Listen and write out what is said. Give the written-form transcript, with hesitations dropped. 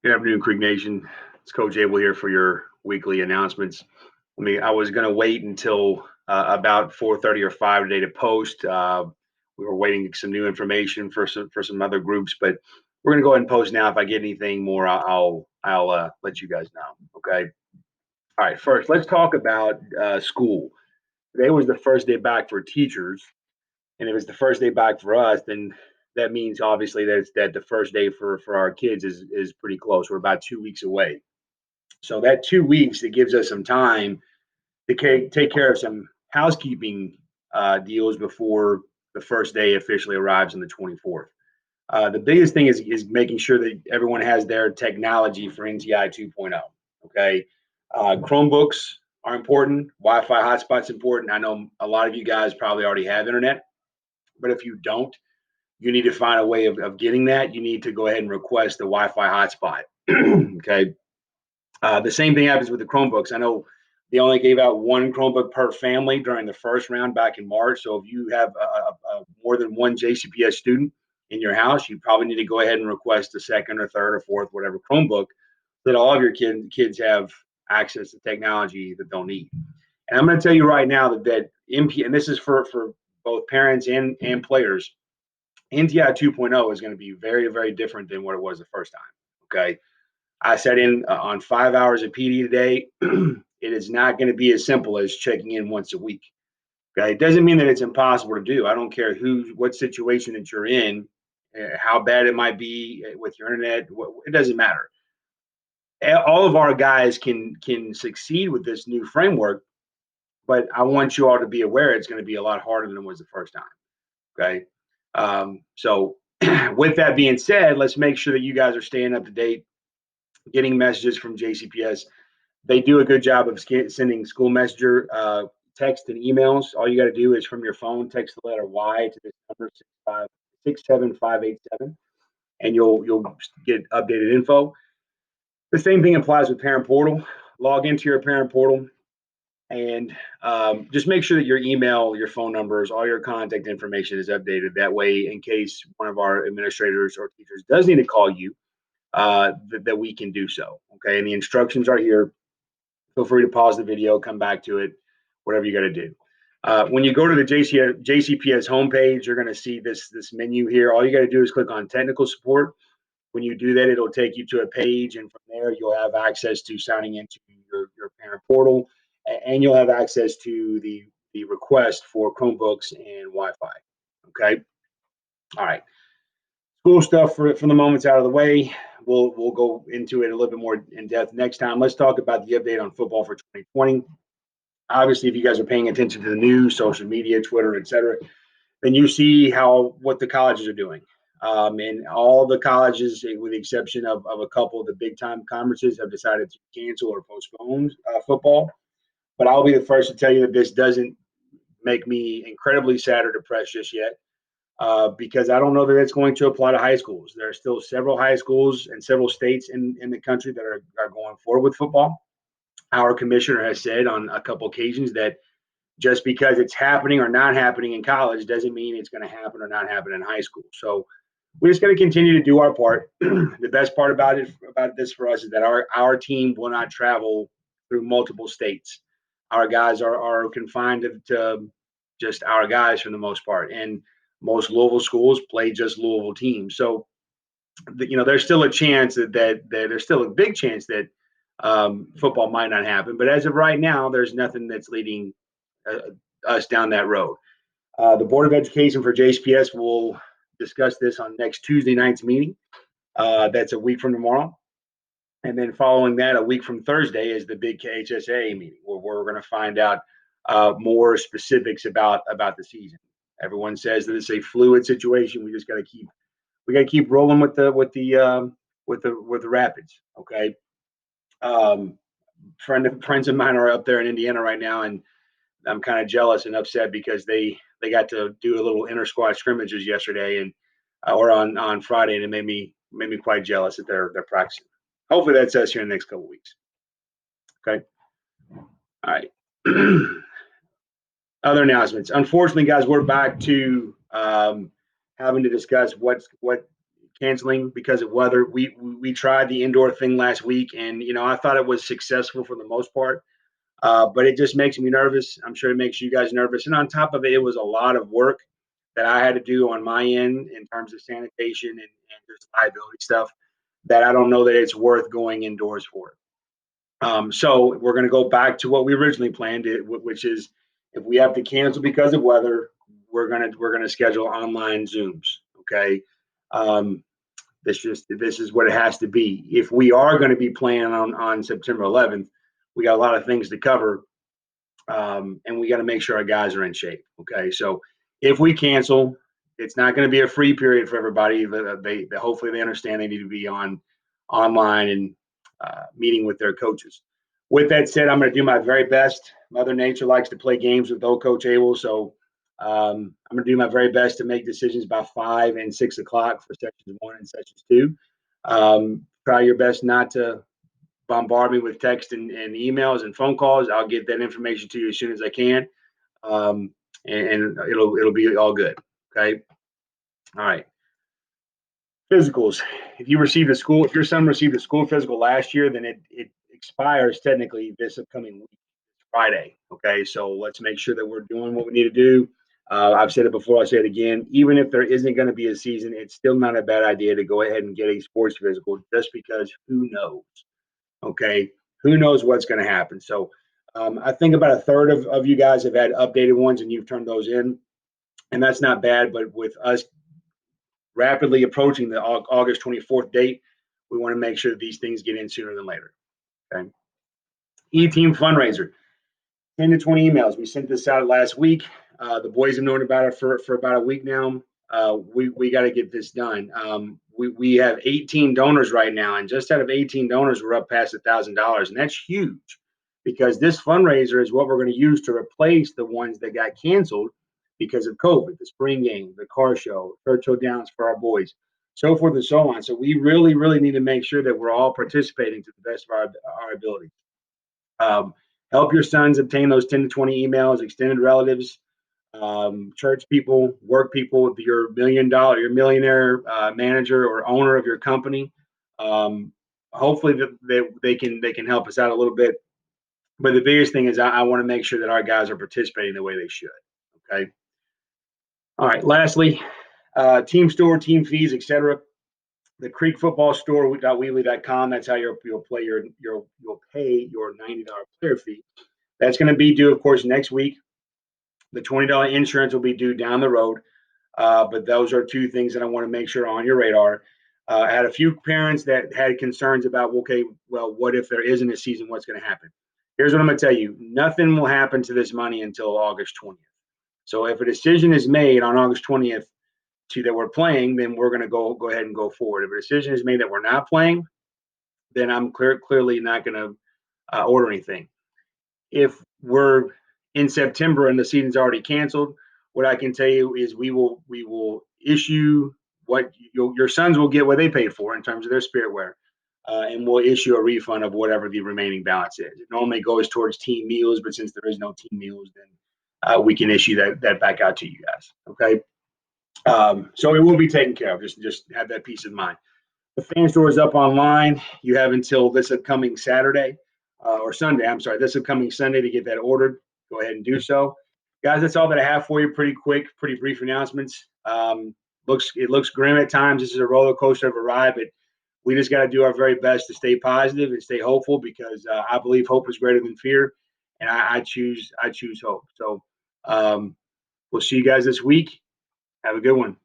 Good afternoon, Creek Nation. It's Coach Abell here for your weekly announcements. I was going to wait until about 4:30 or 5 today to post. We were waiting some new information for some other groups, but we're going to go ahead and post now. If I get anything more, I'll let you guys know. Okay. All right. First, let's talk about school. Today was the first day back for teachers, and if it's the first day back for us, then that means obviously that the first day for our kids is pretty close. We're about 2 weeks away. So that 2 weeks, it gives us some time to take care of some housekeeping deals before the first day officially arrives on the 24th. The biggest thing is making sure that everyone has their technology for NTI 2.0. Okay. Chromebooks are important. Wi-Fi hotspots important. I know a lot of you guys probably already have internet, but if you don't, you need to find a way of getting that. You need to go ahead and request the Wi-Fi hotspot. Okay. The same thing happens with the Chromebooks. I know they only gave out one Chromebook per family during the first round back in March. So if you have more than one JCPS student in your house, you probably need to go ahead and request a second or third or fourth, whatever Chromebook, so that all of your kids have access to technology that they'll need. And I'm going to tell you right now that MP, and this is for both parents and players, NTI 2.0 is going to be very, very different than what it was the first time. Okay. I sat in on 5 hours of PD today. It is not going to be as simple as checking in once a week. Okay, it doesn't mean that it's impossible to do. I don't care what situation that you're in, how bad it might be with your internet. It doesn't matter. All of our guys can succeed with this new framework, but I want you all to be aware it's going to be a lot harder than it was the first time. Okay, so with that being said, let's make sure that you guys are staying up to date, getting messages from JCPS. They do a good job of sending school messenger text and emails. All you got to do is from your phone text the letter Y to this number 67587, and you'll get updated info. The same thing applies with Parent Portal. Log into your Parent Portal and just make sure that your email, your phone numbers, all your contact information is updated. That way, in case one of our administrators or teachers does need to call you, that we can do so. Okay, and the instructions are here. Feel free to pause the video, come back to it, whatever you got to do. When you go to the JCPS homepage, you're going to see this menu here. All you got to do is click on technical support. When you do that, it'll take you to a page, and from there, you'll have access to signing into your parent portal, and you'll have access to the request for Chromebooks and Wi-Fi. Okay. All right. School stuff for the moment's out of the way. We'll go into it a little bit more in depth next time. Let's talk about the update on football for 2020. Obviously, if you guys are paying attention to the news, social media, Twitter, etc., then you see what the colleges are doing. And all the colleges, with the exception of a couple of the big time conferences, have decided to cancel or postpone football. But I'll be the first to tell you that this doesn't make me incredibly sad or depressed just yet, because I don't know that it's going to apply to high schools. There are still several high schools and several states in the country that are going forward with football. Our commissioner has said on a couple occasions that just because it's happening or not happening in college doesn't mean it's going to happen or not happen in high school. So we're just going to continue to do our part. The best part about this for us is that our team will not travel through multiple states. Our guys are confined to just our guys for the most part, and most Louisville schools play just Louisville teams. So there's still a chance that there's still a big chance that football might not happen. But as of right now, there's nothing that's leading us down that road. The Board of Education for JCPS will discuss this on next Tuesday night's meeting. That's a week from tomorrow. And then following that, a week from Thursday is the big KHSA meeting where we're going to find out more specifics about the season. Everyone says that it's a fluid situation. We just got to keep rolling with the Rapids. Okay. Friends of mine are up there in Indiana right now, and I'm kind of jealous and upset because they got to do a little inter squad scrimmages yesterday and or on Friday, and it made me quite jealous that they're practicing. Hopefully that's us here in the next couple of weeks. Okay. All right. Other announcements. Unfortunately, guys, we're back to having to discuss what canceling because of weather. We tried the indoor thing last week, and I thought it was successful for the most part. But it just makes me nervous. I'm sure it makes you guys nervous. And on top of it, it was a lot of work that I had to do on my end in terms of sanitation and just liability stuff that I don't know that it's worth going indoors for. So we're going to go back to what we originally planned, which is if we have to cancel because of weather, we're gonna schedule online Zooms. Okay. Um, this is what it has to be. If we are going to be playing on September 11th, we got a lot of things to cover, and we got to make sure our guys are in shape. Okay, so if we cancel, it's not going to be a free period for everybody. They hopefully they understand they need to be online and meeting with their coaches. With that said, I'm going to do my very best. Mother Nature likes to play games with old Coach Abell, so I'm going to do my very best to make decisions by 5 and 6 o'clock for sections 1 and sections 2. Try your best not to bombard me with text and emails and phone calls. I'll get that information to you as soon as I can, and it'll be all good. Okay. All right. Physicals. If your son received a school physical last year, then it expires technically this upcoming week, Friday. Okay, so let's make sure that we're doing what we need to do. I've said it before, I'll say it again. Even if there isn't going to be a season, it's still not a bad idea to go ahead and get a sports physical, just because who knows? Okay, who knows what's going to happen? So I think about a third of you guys have had updated ones and you've turned those in, and that's not bad. But with us rapidly approaching the August 24th date, we want to make sure that these things get in sooner than later. Okay. E-team fundraiser, 10 to 20 emails. We sent this out last week. The boys have known about it for about a week now. We got to get this done. We have 18 donors right now, and just out of 18 donors, we're up past $1,000, and that's huge because this fundraiser is what we're going to use to replace the ones that got canceled because of COVID, the spring game, the car show, Churchill Downs for our boys, so forth and so on. So we really, really need to make sure that we're all participating to the best of our ability. Help your sons obtain those 10 to 20 emails, extended relatives, church people, work people, your millionaire manager or owner of your company. Hopefully they can help us out a little bit. But the biggest thing is I want to make sure that our guys are participating the way they should. Okay. All right. Lastly, team store, team fees, etc. The Creek Football Store.weebly.com. That's how you'll pay your $90 player fee. That's going to be due, of course, next week. The $20 insurance will be due down the road. But those are two things that I want to make sure are on your radar. I had a few parents that had concerns about, okay, well, what if there isn't a season? What's going to happen? Here's what I'm going to tell you. Nothing will happen to this money until August 20th. So if a decision is made on August 20th that we're playing, then we're going to go ahead and go forward. If a decision is made that we're not playing, then I'm clearly not going to order anything. If we're in September and the season's already canceled, what I can tell you is we will issue what your sons will get what they paid for in terms of their spirit wear, and we'll issue a refund of whatever the remaining balance is. It normally goes towards team meals, but since there is no team meals, then we can issue that back out to you guys. Okay. So it will be taken care of. Just have that peace of mind. The fan store is up online. You have until this upcoming Saturday or Sunday. I'm sorry, this upcoming Sunday to get that ordered. Go ahead and do so, guys. That's all that I have for you. Pretty quick, pretty brief announcements. It looks grim at times. This is a roller coaster of a ride, but we just got to do our very best to stay positive and stay hopeful because I believe hope is greater than fear, and I choose hope. So we'll see you guys this week. Have a good one.